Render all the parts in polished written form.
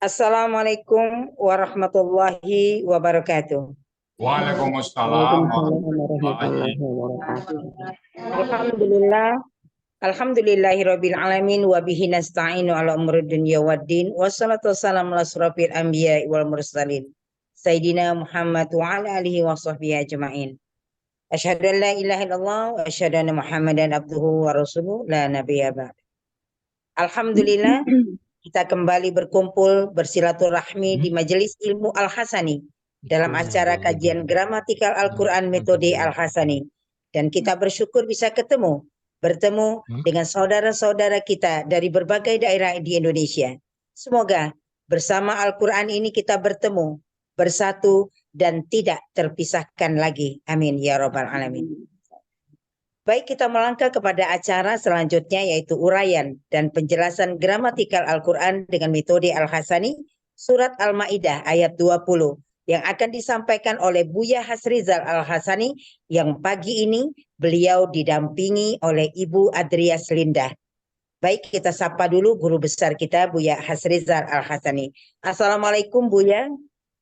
Assalamualaikum warahmatullahi wabarakatuh. Waalaikumsalam Waalaikumsalam warahmatullahi. warahmatullahi wabarakatuh. Alhamdulillah, alhamdulillahirabbil alamin wa bihi nasta'inu ala umuri dunya waddin. Wassalatu wassalamu ala asrofil anbiya'i wal mursalin. Sayyidina Muhammad wa ala alihi wa sahbihi ajma'in. Asyhadu an la ilaha illallah wa asyhadu anna Muhammadan abduhu wa rasuluh la nabiyya ba'd. Alhamdulillah, kita kembali berkumpul bersilaturahmi di Majelis Ilmu Al-Hasani dalam acara kajian gramatikal Al-Quran metode Al-Hasani. Dan kita bersyukur bisa bertemu dengan saudara-saudara kita dari berbagai daerah di Indonesia. Semoga bersama Al-Quran ini kita bertemu, bersatu, dan tidak terpisahkan lagi. Amin ya Rabbal Alamin. Baik, kita melangkah kepada acara selanjutnya yaitu uraian dan penjelasan gramatikal Al-Quran dengan metode Al-Hasani, surat Al-Ma'idah ayat 20, yang akan disampaikan oleh Buya Hasrizal Al-Hasani, yang pagi ini beliau didampingi oleh Ibu Adrias Lindah. Baik, kita sapa dulu guru besar kita, Buya Hasrizal Al-Hasani. Assalamualaikum, Buya.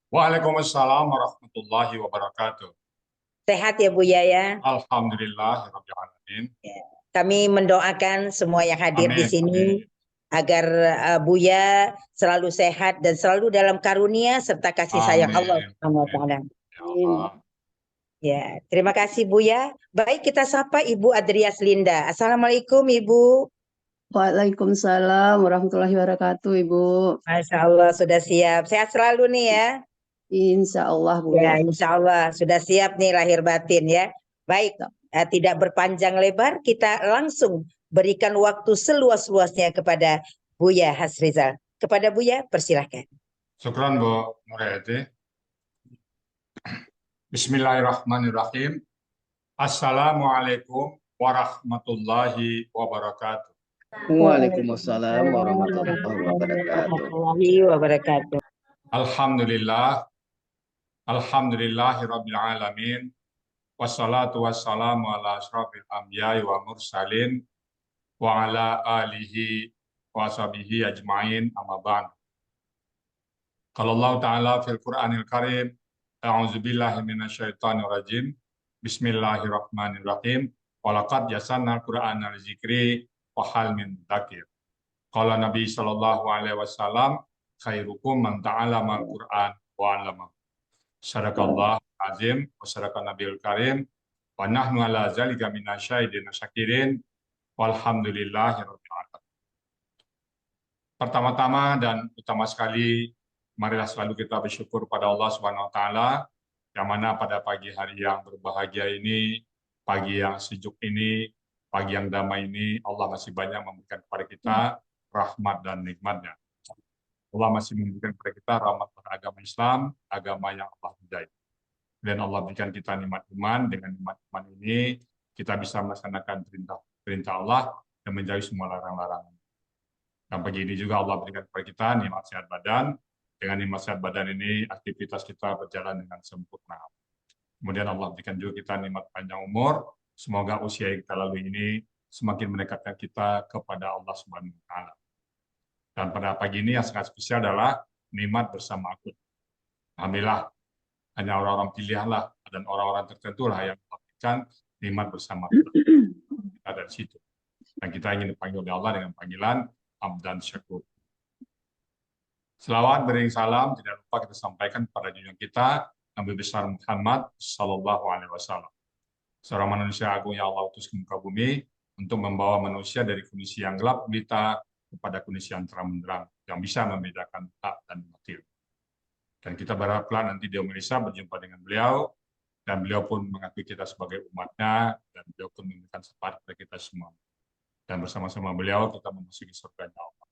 Waalaikumsalam warahmatullahi wabarakatuh. Sehat ya, Buya ya? Alhamdulillahirabbil alamin. Kami mendoakan semua yang hadir di sini agar Buya selalu sehat dan selalu dalam karunia serta kasih sayang Allah Subhanahu wa taala. Ya, terima kasih Buya. Baik, kita sapa Ibu Adrias Linda. Assalamualaikum Ibu. Waalaikumsalam warahmatullahi wabarakatuh, Ibu. Masya Allah sudah siap. Sehat selalu nih ya. Insya Allah, Bu. Ya, insya Allah sudah siap nih lahir batin ya. Baik, tidak berpanjang lebar, kita langsung berikan waktu seluas-luasnya kepada Buya Hasrizal. Kepada Buya, persilahkan. Syukran Bu Nurhayati. Bismillahirrahmanirrahim. Assalamualaikum warahmatullahi wabarakatuh. Waalaikumsalam warahmatullahi wabarakatuh. Alhamdulillah. Alhamdulillahirabbil alamin. Wassalatu wassalamu ala asrofil anbiya'i wa mursalin wa ala alihi wa sahbihi ajma'in amma ba'd. Qala Allah Ta'ala fil Qur'anil Karim, a'udzu billahi minasyaitonir rajim. Bismillahirrahmanirrahim. Walaqad yasanna al-Qur'ana lidzikri wa hal min dzakir. Qala Nabi sallallahu alaihi wasallam, khairukum man ta'allama al-Qur'an wa 'allama. Sadaqallahu azim wa sadaqan nabiyul karim wa nahnu ala zalika minasyahidin syakirin walhamdulillahirabbil alamin. Pertama-tama dan utama sekali, marilah selalu kita bersyukur pada Allah Subhanahu wa taala, yang mana pada pagi hari yang berbahagia ini, pagi yang sejuk ini, pagi yang damai ini, Allah masih banyak memberikan kepada kita rahmat dan nikmat-Nya. Allah masih memberikan kepada kita rahmat pada agama Islam, agama yang Allah ridai. Dan Allah berikan kita nikmat iman. Dengan nikmat iman ini, kita bisa melaksanakan perintah Allah dan menjauhi semua larang-larangan. Dan pagi ini juga Allah berikan kepada kita nikmat sehat badan. Dengan nikmat sehat badan ini, aktivitas kita berjalan dengan sempurna. Kemudian Allah berikan juga kita nikmat panjang umur. Semoga usia yang kita lalui ini semakin mendekatkan kita kepada Allah Subhanahu wa taala. Dan pada pagi ini yang sangat spesial adalah nikmat bersama aku. Alhamdulillah, hanya orang-orang pilihanlah dan orang-orang tertentu lah yang melakukan nikmat bersama kita. Kita dari situ. Dan kita ingin dipanggil oleh Allah dengan panggilan Abdan Syakur. Selawat beriring salam tidak lupa kita sampaikan kepada junjungan kita Nabi besar Muhammad Sallallahu Alaihi Wasallam. Seorang manusia agung yang Allah utus ke muka bumi untuk membawa manusia dari kondisi yang gelap gulita kepada kondisi yang terang benderang yang bisa membedakan hak dan batil. Dan kita berharaplah nanti di Indonesia berjumpa dengan beliau, dan beliau pun mengakui kita sebagai umatnya, dan beliau pun memberikan syafaat kepada kita semua. Dan bersama-sama beliau kita memasuki surga Allah.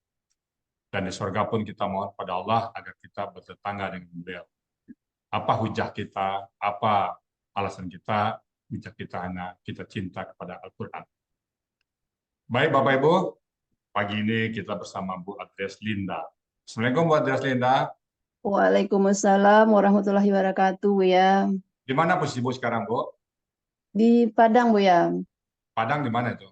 Dan di surga pun kita mohon pada Allah agar kita bertetangga dengan beliau. Apa hujah kita, apa alasan kita, hujah kita hanya kita cinta kepada Al-Quran. Baik Bapak Ibu, pagi ini kita bersama Bu Adrias Linda. Assalamualaikum Bu Adrias Linda. Waalaikumsalam warahmatullahi wabarakatuh, Bu ya. Di mana posisi Bu sekarang, Bu? Di Padang, Bu ya. Padang di mana itu?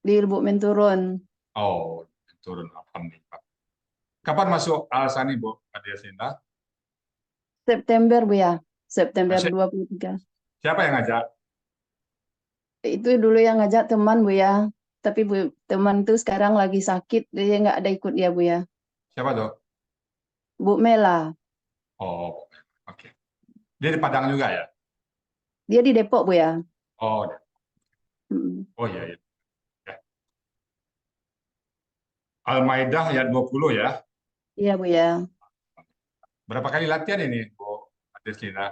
Di Lubuk Menturun. Oh, turun, alhamdulillah. Kapan masuk Al-Sani, Bu? Adia Sinta? September Bu ya, September Masih- 23. Siapa yang ngajak? Itu dulu yang ngajak teman Bu ya, tapi Bu, teman itu sekarang lagi sakit, dia nggak ada ikut dia Bu ya. Siapa tuh? Bu Mela, Oh, oke. Dia di Padang juga ya? dia di Depok Bu ya. Oh, Mm, oh iya, iya. Ya. Al-Maidah ayat 20 ya. Iya Bu ya, Berapa kali latihan ini, Bu Adia Sinta?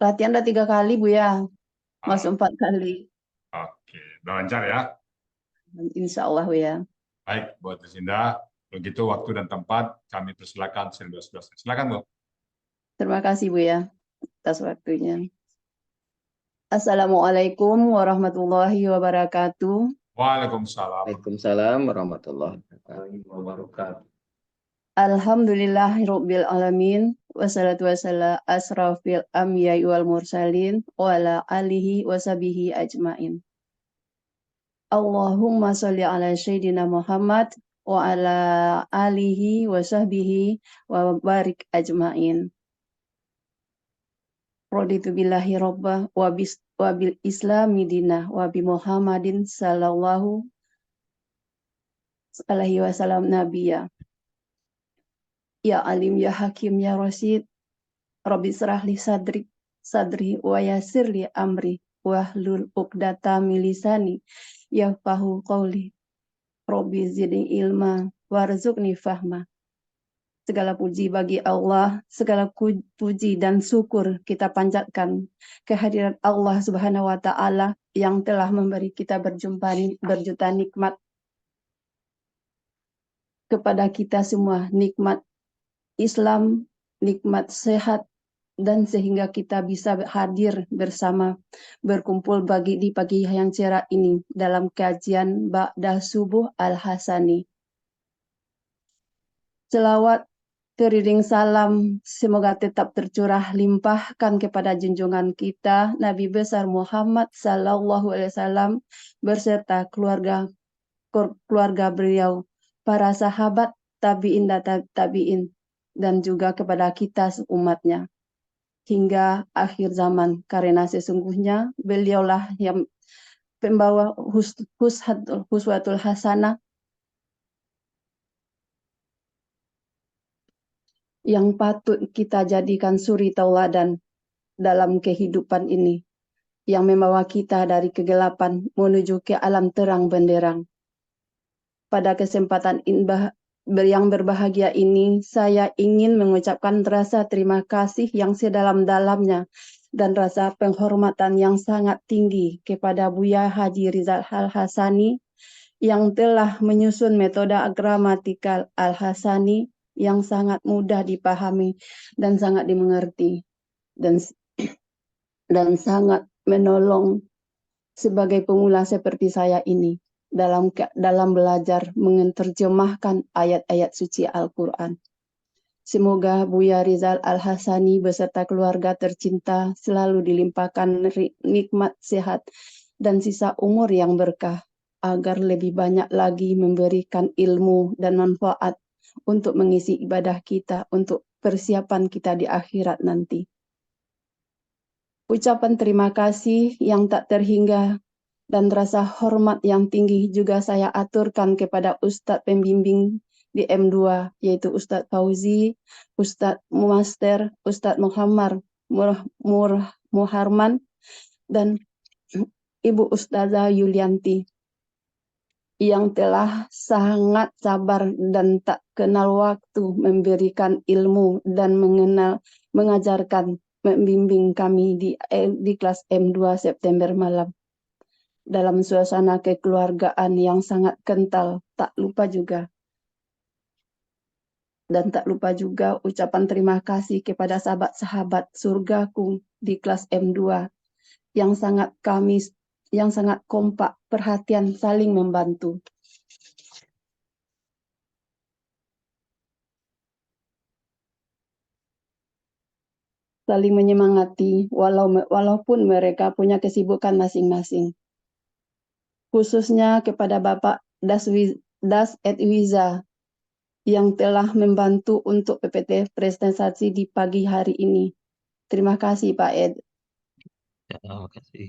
latihan udah 3 kali Bu ya, Ah, masuk 4 kali. oke, udah lancar ya. Insya Allah Bu ya. Baik, Bu Adia Sinta. Begitu waktu dan tempat, kami persilakan silahkan. Silakan, Bu. Terima kasih Bu ya atas waktunya. Assalamualaikum warahmatullahi wabarakatuh. Waalaikumsalam. Waalaikumsalam warahmatullahi wabarakatuh. Alhamdulillahirabbil alamin wassalatu wassalamu asrafil anbiya'i wal mursalin wa ala alihi washabihi ajmain. Allahumma sholli ala sayyidina Muhammad wa ala alihi washabihi wa barik ajmain. Raditu billahi robba wa bil islami dinah wa bi Muhammadin sallallahu alaihi wasallam nabiyya. Ya alim ya hakim ya rasyid. Rabbi srah li sadri wa yassir li amri wahlul uqdata min lisani yafqahu qawli. Rabbi zidni ilma warzuqni fahma. Segala puji bagi Allah, segala puji dan syukur kita panjatkan kehadirat Allah Subhanahu wa taala yang telah memberi kita berjuta nikmat kepada kita semua, nikmat Islam, nikmat sehat, dan sehingga kita bisa hadir bersama berkumpul di pagi yang cerah ini dalam kajian Ba'da Subuh Al-Hasani. Selawat teriring salam semoga tetap tercurah limpahkan kepada junjungan kita Nabi besar Muhammad sallallahu alaihi wasallam beserta keluarga beliau, para sahabat, tabi'in dan tabi'in, dan juga kepada kita umatnya hingga akhir zaman, karena sesungguhnya beliaulah yang pembawa huswatul hasanah yang patut kita jadikan suri tauladan dalam kehidupan ini, yang membawa kita dari kegelapan menuju ke alam terang benderang. Pada kesempatan yang berbahagia ini, saya ingin mengucapkan rasa terima kasih yang sedalam-dalamnya dan rasa penghormatan yang sangat tinggi kepada Buya Haji Rizal Al-Hasani yang telah menyusun metode gramatikal Al-Hasani yang sangat mudah dipahami dan sangat dimengerti dan sangat menolong sebagai pemula seperti saya ini dalam belajar menerjemahkan ayat-ayat suci Al-Quran. Semoga Buya Rizal Al-Hasani beserta keluarga tercinta selalu dilimpahkan nikmat sehat dan sisa umur yang berkah, agar lebih banyak lagi memberikan ilmu dan manfaat untuk mengisi ibadah kita, untuk persiapan kita di akhirat nanti. Ucapan terima kasih yang tak terhingga dan rasa hormat yang tinggi juga saya aturkan kepada Ustadz pembimbing di M2, yaitu Ustadz Fauzi, Ustadz Master, Ustadz Muhammad Muharman, dan Ibu Ustazah Yulianti, yang telah sangat sabar dan tak kenal waktu memberikan ilmu dan mengajarkan, membimbing kami di kelas M2 September malam dalam suasana kekeluargaan yang sangat kental. Tak lupa juga ucapan terima kasih kepada sahabat-sahabat surgaku di kelas M2 yang sangat kompak, perhatian, saling membantu. Saling menyemangati walaupun mereka punya kesibukan masing-masing. Khususnya kepada Bapak Das Edwiza yang telah membantu untuk PPT presentasi di pagi hari ini. Terima kasih Pak Ed. Ya, terima kasih.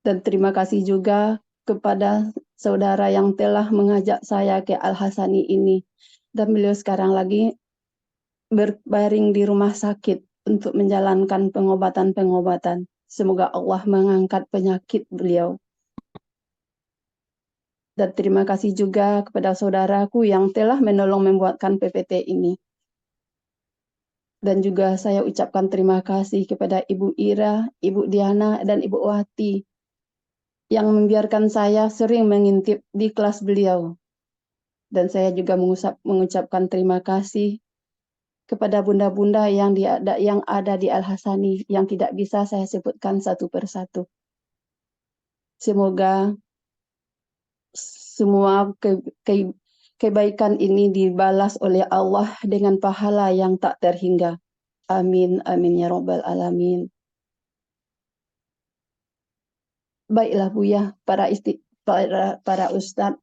Dan terima kasih juga kepada saudara yang telah mengajak saya ke Al-Hasani ini. Dan beliau sekarang lagi berbaring di rumah sakit untuk menjalankan pengobatan-pengobatan. Semoga Allah mengangkat penyakit beliau. Dan terima kasih juga kepada saudaraku yang telah menolong membuatkan PPT ini. Dan juga saya ucapkan terima kasih kepada Ibu Ira, Ibu Diana, dan Ibu Wati yang membiarkan saya sering mengintip di kelas beliau. Dan saya juga mengucapkan terima kasih kepada bunda-bunda yang ada di Al-Hasani yang tidak bisa saya sebutkan satu persatu. Semoga semua kebaikan ini dibalas oleh Allah dengan pahala yang tak terhingga. Amin, amin ya Rabbal Alamin. Baiklah Buya, para ustadz,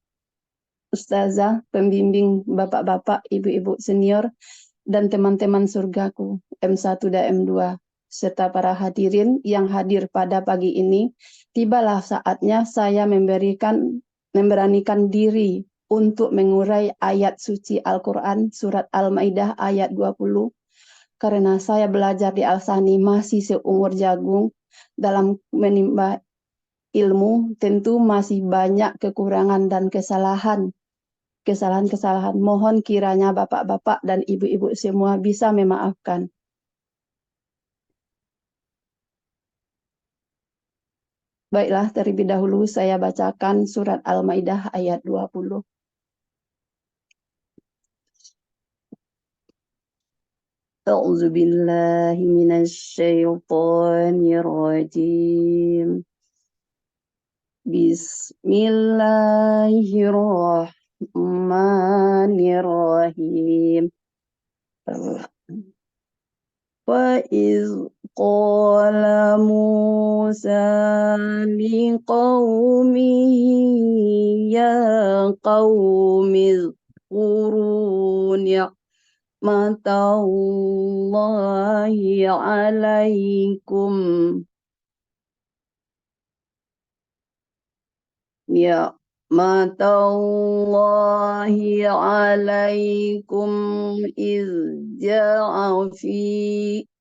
ustazah, pembimbing, bapak-bapak, ibu-ibu senior, dan teman-teman surgaku M1 dan M2, serta para hadirin yang hadir pada pagi ini, tibalah saatnya saya memberanikan diri untuk mengurai ayat suci Al-Quran surat Al-Maidah ayat 20, karena saya belajar di Al-Sani masih seumur jagung dalam menimba ilmu, tentu masih banyak kekurangan dan kesalahan. Mohon kiranya bapak-bapak dan ibu-ibu semua bisa memaafkan. Baiklah, terlebih dahulu saya bacakan surat Al-Maidah ayat 20. A'udzu billahi minasyaitonir rajim. Bismillahirrahmanirrahim. وَإِذْ قَالَ مُوسَى لِقَوْمِهِ يَا قَوْمِ اذْكُرُوا نِعْمَةَ اللَّهِ عَلَيْكُمْ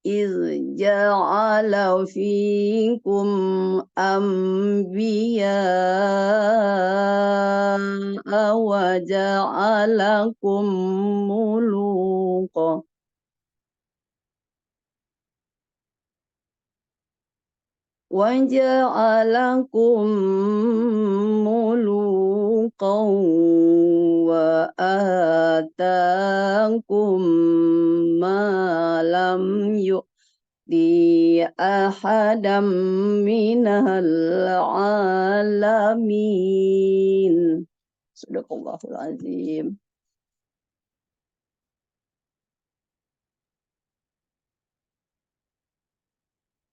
إذ جعل فيكم أنبياء وجعلكم ملوكا وآتاكم ما لم يؤت أحدا من العالمين. Sadaqallahul Azim.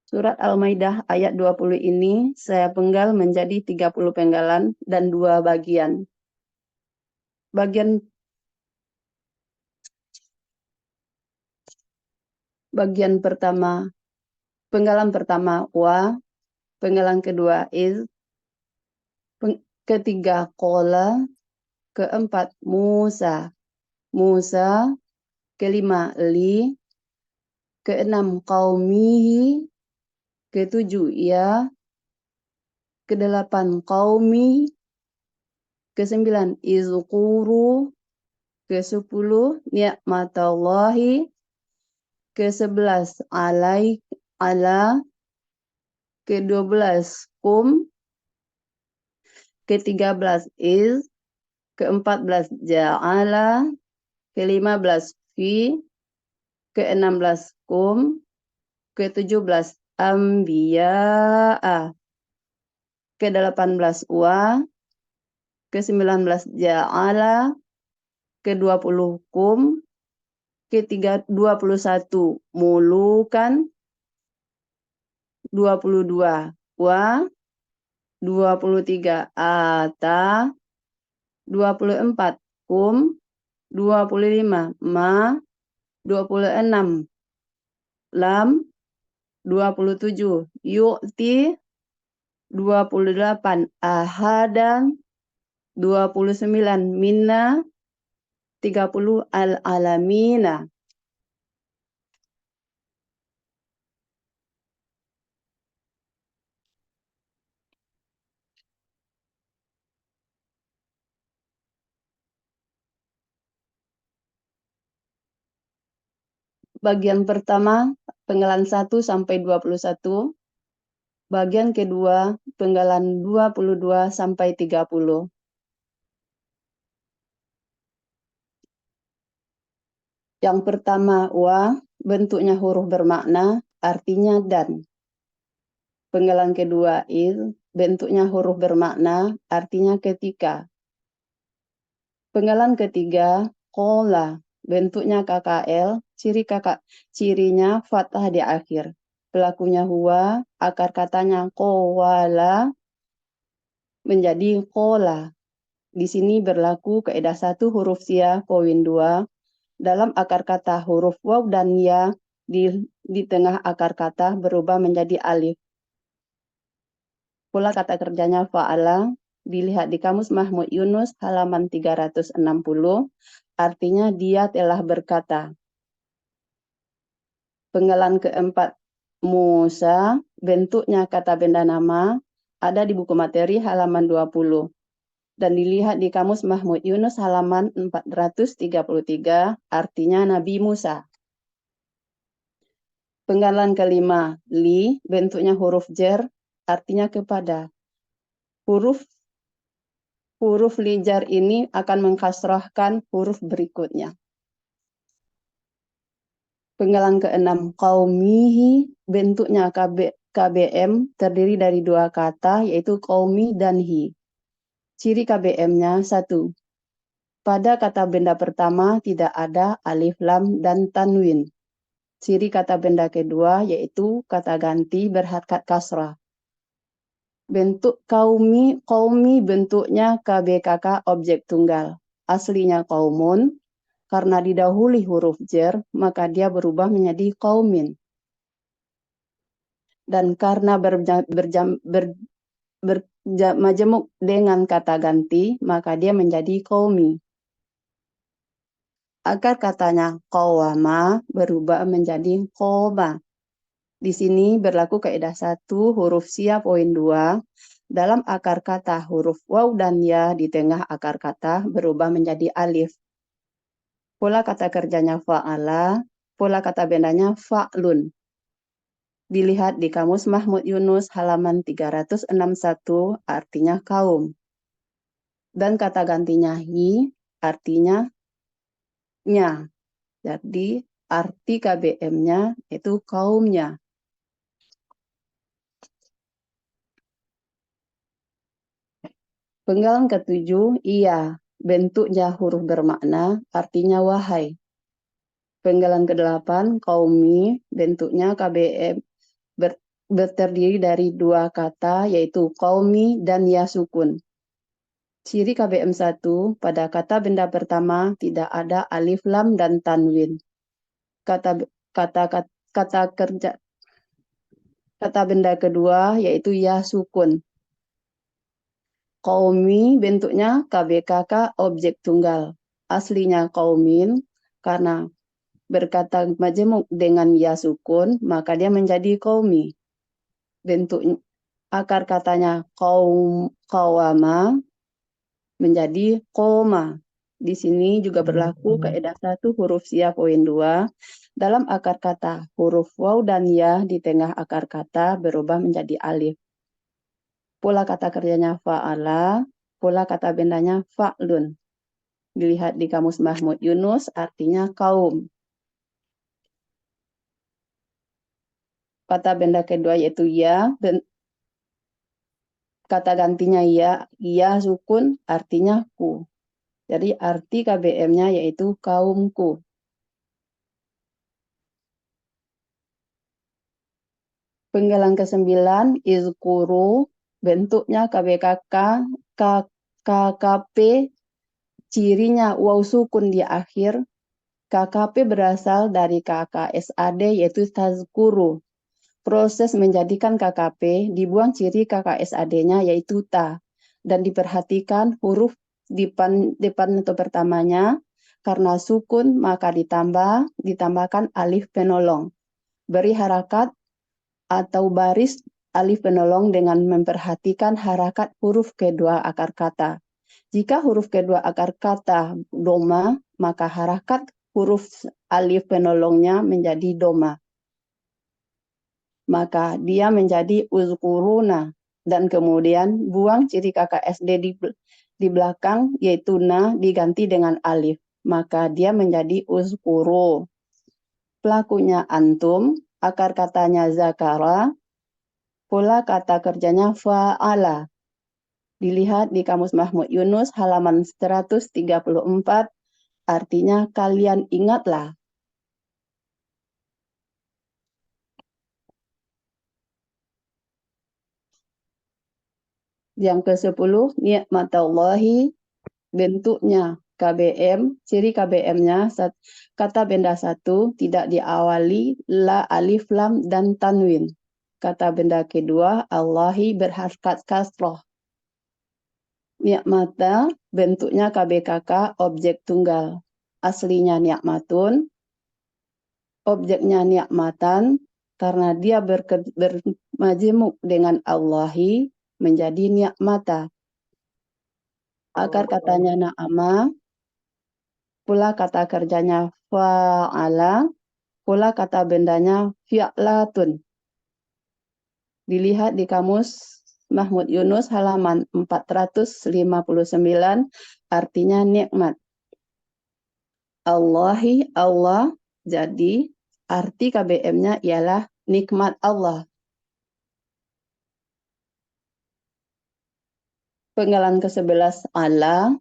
Surat Al-Maidah ayat 20 ini saya penggal menjadi 30 penggalan dan 2 bagian. Bagian pertama, penggalan pertama wa, penggalan kedua iz, ketiga qala, keempat Musa, kelima li, keenam qaumihi, ketujuh ya, kedelapan qaumi, kesembilan izkuru, kesepuluh ni'matallahi, ke-11 ala, ke-12 kum, ke-13 iz, ke-14 ja'ala, ke-15 fi, ke-16 kum, ke-17 anbiya'a, ke-18 wa, ke-19 ja'ala, ke-20 kum, ke-21 mulukan, 22 wa, 23 ata, 24 kum, 25 ma, 26 lam, 27 yu'ti, 28 ahadan, 29 minna, 30 al-alamina. Bagian pertama, penggalan 1 sampai 21. Bagian kedua, penggalan 22 sampai 30. Yang pertama, wa, bentuknya huruf bermakna, artinya dan. Penggalan kedua, il, bentuknya huruf bermakna, artinya ketika. Penggalan ketiga, kola, bentuknya KKL, cirinya fathah di akhir. Pelakunya huwa, akar katanya kowala, menjadi kola. Di sini berlaku kaidah 1 huruf sia, poin 2. Dalam akar kata huruf waw dan ya di tengah akar kata berubah menjadi alif. Pula kata kerjanya fa'ala, dilihat di Kamus Mahmud Yunus halaman 360, artinya dia telah berkata. Penggalan keempat, Musa, bentuknya kata benda nama, ada di buku materi halaman 20. Dan dilihat di Kamus Mahmud Yunus halaman 433, artinya Nabi Musa. Penggalan kelima, li, bentuknya huruf jer, artinya kepada. Huruf li jar ini akan mengkasrahkan huruf berikutnya. Penggalan keenam, qaumihi, bentuknya KBM, terdiri dari 2 kata, yaitu qaumi dan hi. Ciri KBM-nya 1. Pada kata benda pertama tidak ada alif, lam, dan tanwin. Ciri kata benda kedua yaitu kata ganti berharokat kasrah. Bentuk qaumi bentuknya KBKK objek tunggal. Aslinya qaumun, karena didahului huruf jer, maka dia berubah menjadi qaumin. Dan karena bermajemuk dengan kata ganti, maka dia menjadi qaumi. Akar katanya qawama berubah menjadi qoma. Di sini berlaku kaidah 1 huruf sia poin 2. Dalam akar kata huruf waw dan ya di tengah akar kata berubah menjadi alif. Pola kata kerjanya fa'ala, pola kata bendanya fa'lun. Dilihat di Kamus Mahmud Yunus halaman 361, artinya kaum. Dan kata gantinya hi, artinya nya. Jadi arti KBM-nya itu kaumnya. Penggalan ketujuh, iya, bentuknya huruf bermakna, artinya wahai. Penggalan ke-8, qaumi, bentuknya KBM, terdiri dari 2 kata, yaitu qaumi dan ya sukun. Ciri KBM 1, pada kata benda pertama tidak ada alif, lam, dan tanwin. Kata benda kedua yaitu ya sukun. Qaumi bentuknya KBKK objek tunggal. Aslinya qaumin, karena berkata majemuk dengan ya sukun, maka dia menjadi qaumi. Bentuk akar katanya qawama menjadi qoma. Di sini juga berlaku kaidah 1 huruf sia poin 2. Dalam akar kata huruf waw dan ya di tengah akar kata berubah menjadi alif. Pola kata kerjanya fa'ala, pola kata bendanya fa'lun. Dilihat di Kamus Mahmud Yunus artinya kaum. Kata benda kedua yaitu ya, dan kata gantinya ya sukun artinya ku. Jadi arti KBM-nya yaitu kaumku. Penggalan ke-9, izkuru, bentuknya KBKK, KKP, cirinya waw sukun di akhir. KKP berasal dari KKSAD yaitu tazkuru. Proses menjadikan KKP dibuang ciri KKSAD-nya yaitu ta dan diperhatikan huruf depan atau pertamanya karena sukun maka ditambahkan alif penolong. Beri harakat atau baris alif penolong dengan memperhatikan harakat huruf kedua akar kata. Jika huruf kedua akar kata doma, maka harakat huruf alif penolongnya menjadi doma. Maka dia menjadi uzkuruna. Dan kemudian buang ciri KKSD di belakang, yaitu na diganti dengan alif. Maka dia menjadi uzkuru. Pelakunya antum, akar katanya zakara, pola kata kerjanya fa'ala. Dilihat di Kamus Mahmud Yunus halaman 134, artinya kalian ingatlah. Yang ke-10, ni'matallahi, bentuknya KBM, ciri KBM-nya, kata benda satu tidak diawali la, alif, lam, dan tanwin. Kata benda kedua, Allahi berharkat kasroh. Ni'mata, bentuknya KBKK, objek tunggal. Aslinya ni'matun, objeknya ni'matan, karena dia bermajemuk dengan Allahi, menjadi ni'mata. Akar katanya na'ama, pula kata kerjanya fa'ala, pula kata bendanya fi'latun. Dilihat di Kamus Mahmud Yunus halaman 459, artinya nikmat. Allahi, Allah, jadi arti KBM-nya ialah nikmat Allah. Penggalan ke-11 ala,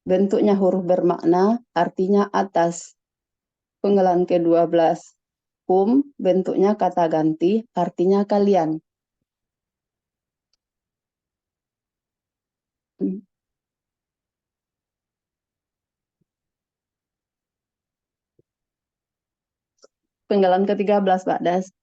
bentuknya huruf bermakna, artinya atas. Penggalan ke-12 bentuknya kata ganti, artinya kalian. Penggalan ke-13 Ba'das.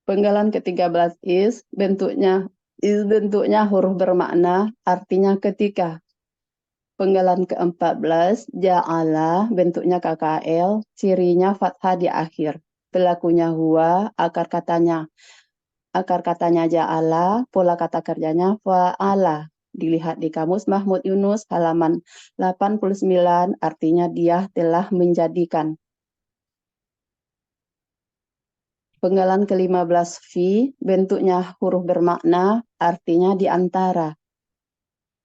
Penggalan ke-13 bentuknya huruf bermakna, artinya ketika. Penggalan ke-14 ja'ala, bentuknya KKL, cirinya fathah di akhir. Pelakunya huwa, akar katanya ja'ala, pola kata kerjanya fa'ala. Dilihat di Kamus Mahmud Yunus halaman 89, artinya dia telah menjadikan. Penggalan ke-15 fi, bentuknya huruf bermakna, artinya di antara.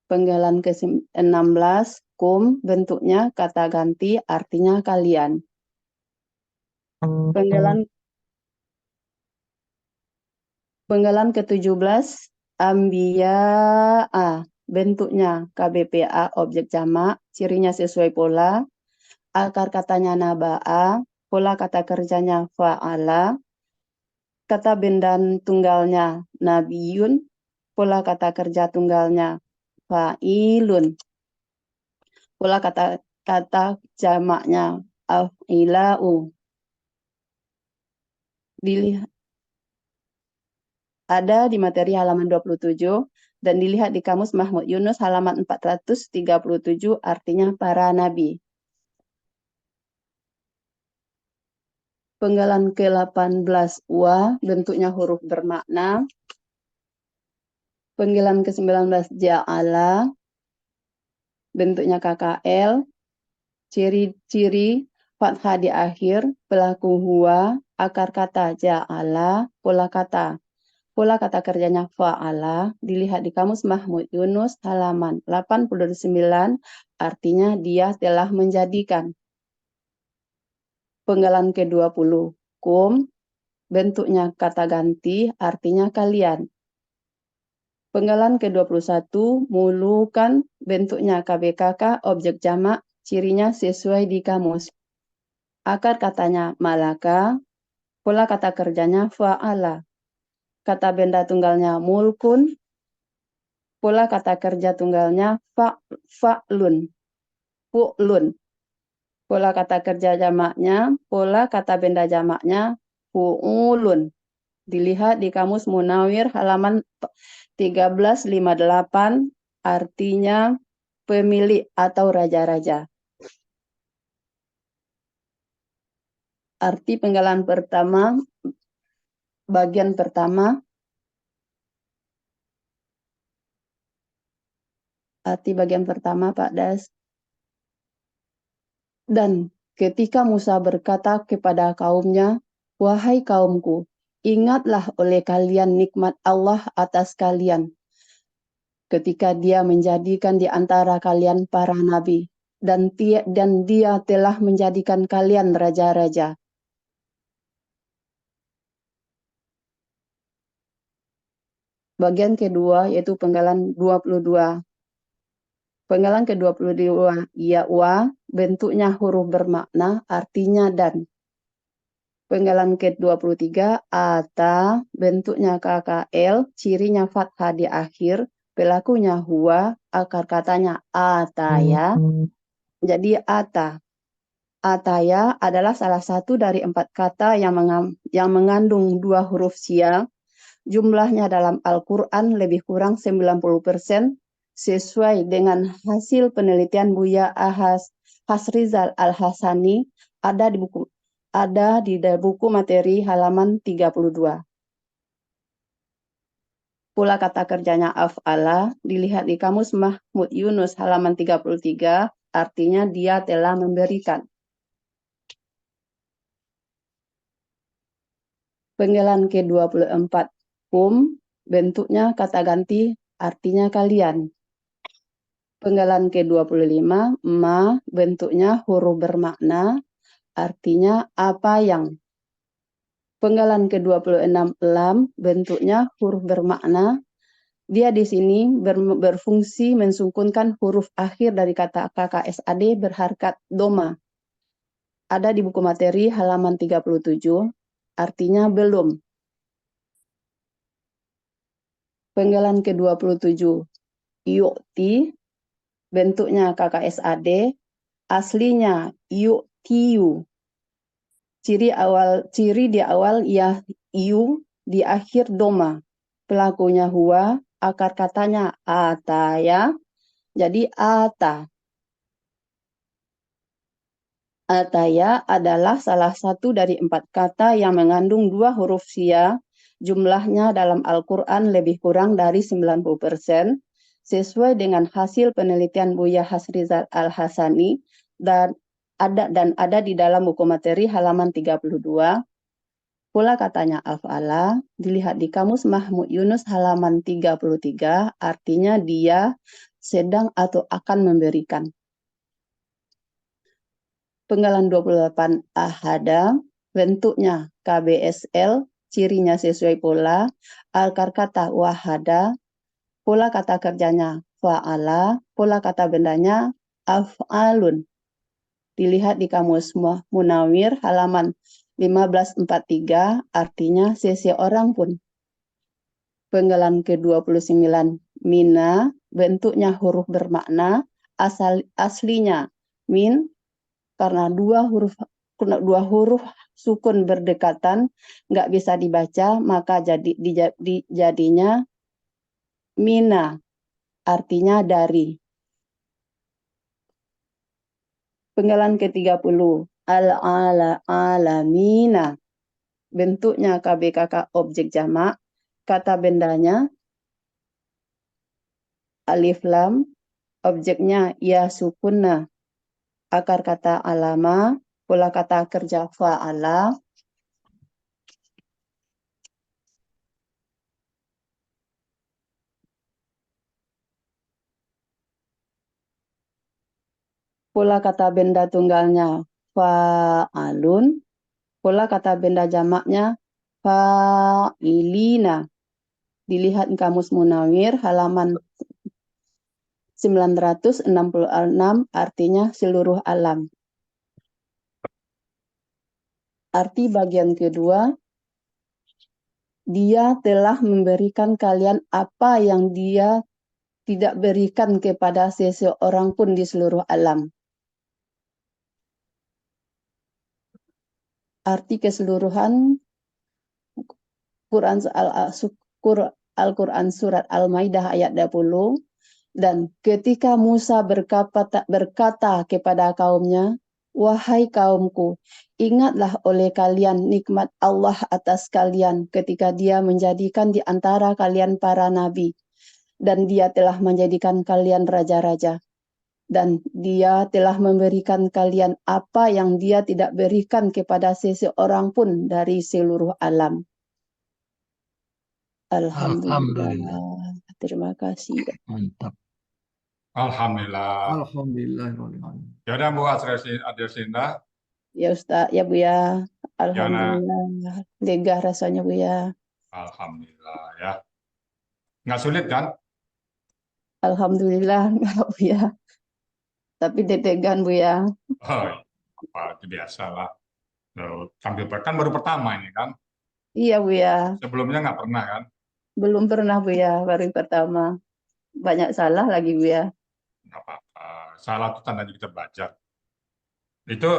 Penggalan ke-16 kum, bentuknya kata ganti, artinya kalian. Penggalan ke-17 ambiya'a, bentuknya KBPA objek jamak, cirinya sesuai pola. Akar katanya naba'a, pola kata kerjanya fa'ala. Kata benda tunggalnya nabiyun, pola kata kerja tunggalnya fa'ilun. Pola kata jamaknya af'ila'u. Dilihat ada di materi halaman 27 dan dilihat di Kamus Mahmud Yunus halaman 437, artinya para nabi. Penggalan ke-18 wa, bentuknya huruf bermakna. Penggalan ke-19 ja'ala, bentuknya KKL, ciri-ciri fathah di akhir, pelaku huwa, akar kata ja'ala, pola kata kerjanya fa'ala. Dilihat di Kamus Mahmud Yunus halaman 89, artinya dia telah menjadikan. Penggalan ke-20 kum, bentuknya kata ganti, artinya kalian. Penggalan ke-21 mulukan, bentuknya KBKK objek jamak, cirinya sesuai di kamus. Akar katanya malaka, Pula kata kerjanya fa'ala. Kata benda tunggalnya mulkun. Pula kata kerja tunggalnya fa'lun. Fu'lun. Pula kata kerja jamaknya, pula kata benda jamaknya fu'ulun. Dilihat di Kamus Munawir halaman 1358, artinya pemilik atau raja-raja. Arti penggalan pertama, bagian pertama. Arti bagian pertama, Pak Das. Dan ketika Musa berkata kepada kaumnya, "Wahai kaumku, ingatlah oleh kalian nikmat Allah atas kalian, ketika Dia menjadikan di antara kalian para nabi, dan Dia telah menjadikan kalian raja-raja." Bagian kedua yaitu penggalan 22. Penggalan ke-22, ya wa, bentuknya huruf bermakna, artinya dan. Penggalan ke-23, ata, bentuknya KKL, cirinya fathah di akhir, pelakunya huwa, akar katanya ataya. Jadi ataya adalah salah satu dari 4 kata yang mengandung 2 huruf sia. Jumlahnya dalam Al-Quran lebih kurang 90%, sesuai dengan hasil penelitian Buya Hasrizal Al-Hasani, ada di buku materi halaman 32. Pula kata kerjanya af'ala, dilihat di Kamus Mahmud Yunus halaman 33, artinya dia telah memberikan. Penggalan ke-24, bentuknya kata ganti, artinya kalian. Penggalan ke-25, ma, bentuknya huruf bermakna, artinya apa yang. Penggalan ke-26, lam, bentuknya huruf bermakna. Dia di sini berfungsi mensungkunkan huruf akhir dari kata KKSAD berharkat doma. Ada di buku materi halaman 37, artinya belum. Penggalan ke-27, yu'ti, bentuknya KKSAD, aslinya yu'tiyu. Ciri di awal ya yu, di akhir doma. Pelakunya huwa, akar katanya ataya, jadi ata. Ataya adalah salah satu dari 4 kata yang mengandung 2 huruf sia. Jumlahnya dalam Al-Quran lebih kurang dari 90%, sesuai dengan hasil penelitian Buya Hasrizal Al-Hasani, dan ada di dalam buku materi halaman 32. Pula katanya af'ala, dilihat di Kamus Mahmud Yunus halaman 33, artinya dia sedang atau akan memberikan. Penggalan 28, ahada, bentuknya KBSL, cirinya sesuai pola, akar kata wahada, pola kata kerjanya fa'ala, pola kata bendanya af'alun. Dilihat di Kamus Munawir halaman 1543, artinya seseorang pun. Penggalan ke-29, mina, bentuknya huruf bermakna, aslinya min, karena dua huruf sukun berdekatan nggak bisa dibaca, maka jadinya mina, artinya dari. Penggalan ke-30, alamina, bentuknya KBKK objek jamak, kata bendanya alif lam, objeknya ya sukunna, akar kata alama, pola kata kerja fa'ala. Pola kata benda tunggalnya fa'alun, pola kata benda jamaknya fa'ilina. Dilihat Kamus Munawir halaman 966, artinya seluruh alam. Arti bagian kedua, Dia telah memberikan kalian apa yang Dia tidak berikan kepada seseorang pun di seluruh alam. Arti keseluruhan Al-Quran surat Al-Maidah ayat 20. Dan ketika Musa berkata kepada kaumnya, "Wahai kaumku, ingatlah oleh kalian nikmat Allah atas kalian ketika Dia menjadikan di antara kalian para nabi, dan Dia telah menjadikan kalian raja-raja. Dan Dia telah memberikan kalian apa yang Dia tidak berikan kepada seseorang pun dari seluruh alam." Alhamdulillah. Alhamdulillah. Terima kasih. Mantap. Alhamdulillah. Alhamdulillah. Ya udah Bu Adelsinda, Ya Ustaz, ya Bu ya. Yana. Alhamdulillah. Lega rasanya Bu ya. Alhamdulillah ya. Nggak sulit kan? Alhamdulillah enggak Bu ya. Tapi deg-degan Bu ya. Oh, apa itu biasa lah. Tampil kan baru pertama ini kan. Iya Bu ya. Sebelumnya nggak pernah kan? Belum pernah Bu ya, baru yang pertama. Banyak salah lagi Bu ya. Nggak apa-apa. Salah itu tanda kita belajar. Itu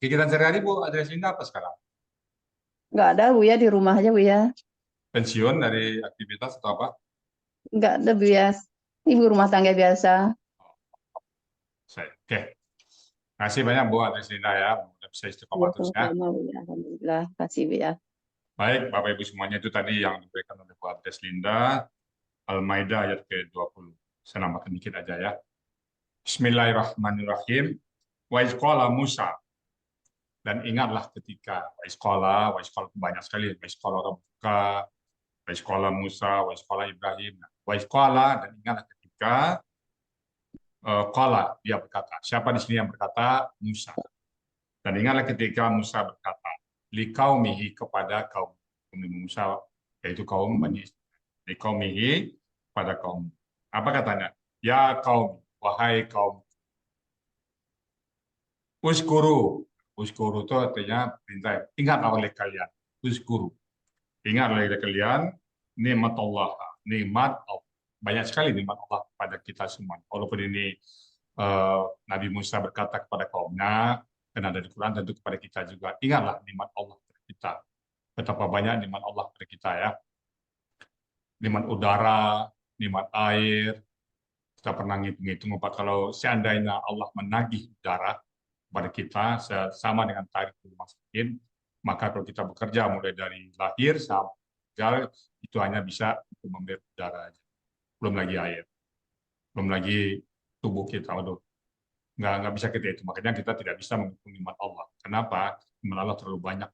kegiatan sehari-hari Bu Adelsinda apa sekarang? Enggak ada Bu ya, di rumah aja Bu ya. Pensiun dari aktivitas atau apa? Enggak ada Bu ya. Ibu rumah tangga biasa. Oke. Terima kasih banyak Bu Adelsinda ya. Mudah bisa istiqomah Ya, terus ya. sama-sama Bu ya. Alhamdulillah. Kasih Bu ya. Baik, Bapak Ibu semuanya, itu tadi yang diberikan oleh Bu Adelsinda, Al-Maidah ayat ke-20. Saya nambahkan dikit aja ya. Bismillahirrahmanirrahim. Wa iz qala Musa. Dan ingatlah ketika wa iz qala banyak sekali. Wa iz qala Rabbuka, wa iz qala Musa, wa iz qala Ibrahim. Wa iz qala, dan ingatlah ketika qala, dia berkata. Siapa di sini yang berkata? Musa. Dan ingatlah ketika Musa berkata, liqaumihi, kepada kaum Musa, yaitu kaum Bani Israil. Liqaumihi, pada kaum. Apa katanya? Ya kaum, wahai kaum. Uskuru. Uskuru itu artinya perintah. Ingatlah oleh kalian. Uskuru. Ingat oleh kalian nikmat Allah. Nikmat Allah. Banyak sekali nikmat Allah pada kita semua. Walaupun ini Nabi Musa berkata kepada kaumnya, dan ada di Quran, tentu kepada kita juga. Ingatlah nikmat Allah kepada kita. Betapa banyak nikmat Allah kepada kita ya. Nikmat udara, nikmat air. Kita pernah ngitung-ngitung kalau seandainya Allah menagih udara kepada kita sama dengan tarif rumah sakit, maka kalau kita bekerja mulai dari lahir sampai itu hanya bisa untuk memberi udara aja. Belum lagi air. Belum lagi tubuh kita. Waduh. Nggak bisa kita itu. Makanya kita tidak bisa menghitung nikmat Allah. Kenapa? Nikmat Allah terlalu banyak.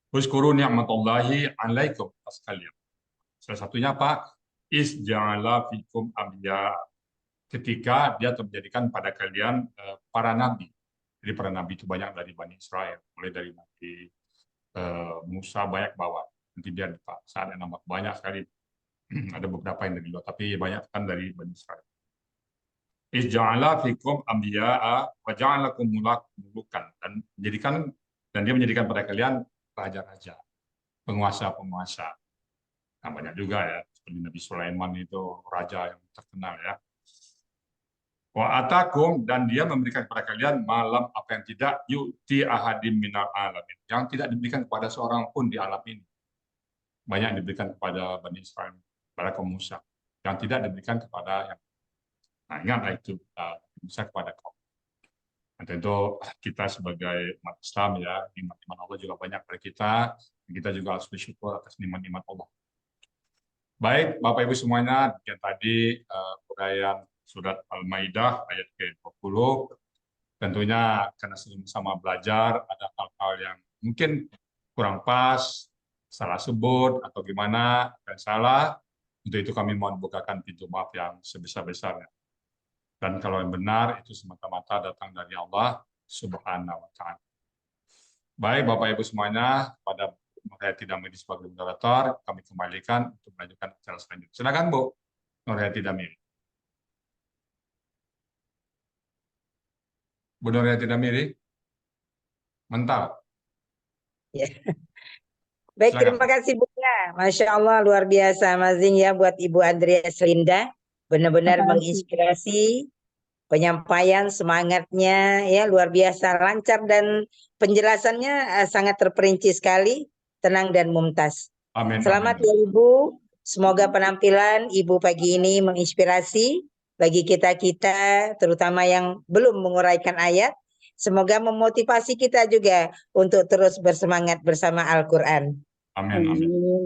Uskuru ni'matallahi alaikum atas kalian. Salah satunya apa? Isja'ala fikum anbiya. Ketika dia menjadikan pada kalian para nabi. Jadi para nabi itu banyak dari Bani Israel. Mulai dari Nabi Musa banyak bawa. Nanti biar saat yang nampak banyak sekali. Ada beberapa yang dari luar. Tapi banyak kan dari Bani Israel. Isja'ala fikum anbiya'a wa ja'alakum mulukan, dan dia menjadikan pada kalian raja-raja, penguasa-penguasa. Nah, banyak juga ya, seperti Nabi Sulaiman itu raja yang terkenal ya. Wa atakum, dan dia memberikan kepada kalian malam apa yang tidak yu'ti ahadim minal alamin, yang tidak diberikan kepada seorang pun di alam ini. Banyak yang diberikan kepada Bani Israel, kepada kaum Musa, yang tidak diberikan kepada yang. Nah, ingatlah itu bisa kepada kaum. Dan tentu kita sebagai umat Islam ya, nikmat-nikmat Allah juga banyak pada kita. Kita juga harus bersyukur atas nikmat-nikmat Allah. Baik, Bapak Ibu semuanya, yang tadi uraian surat Al-Maidah ayat ke-20. Tentunya karena sama belajar, ada hal-hal yang mungkin kurang pas, salah sebut atau gimana, dan salah. Untuk itu kami mohon bukakan pintu maaf yang sebesar-besarnya. Dan kalau yang benar itu semata-mata datang dari Allah Subhanahu wa Ta'ala. Baik, Bapak Ibu semuanya, pada Nurhayati Damiri sebagai moderator, kami kembalikan untuk melanjutkan acara selanjutnya. Silakan Bu Nurhayati Damiri. Bu Nurhayati Damiri. Mantap. Baik, Silakan. terima kasih Bunda. Masya Allah luar biasa amazing ya buat Ibu Andreas Linda. Benar-benar menginspirasi penyampaian semangatnya ya luar biasa lancar dan penjelasannya sangat terperinci sekali, tenang dan mumtaz. Amin. Selamat Amin. ya Ibu. Semoga penampilan Ibu pagi ini menginspirasi bagi kita-kita terutama yang belum menguraikan ayat. Semoga memotivasi kita juga untuk terus bersemangat bersama Al-Quran. Amin. Amin. Amin.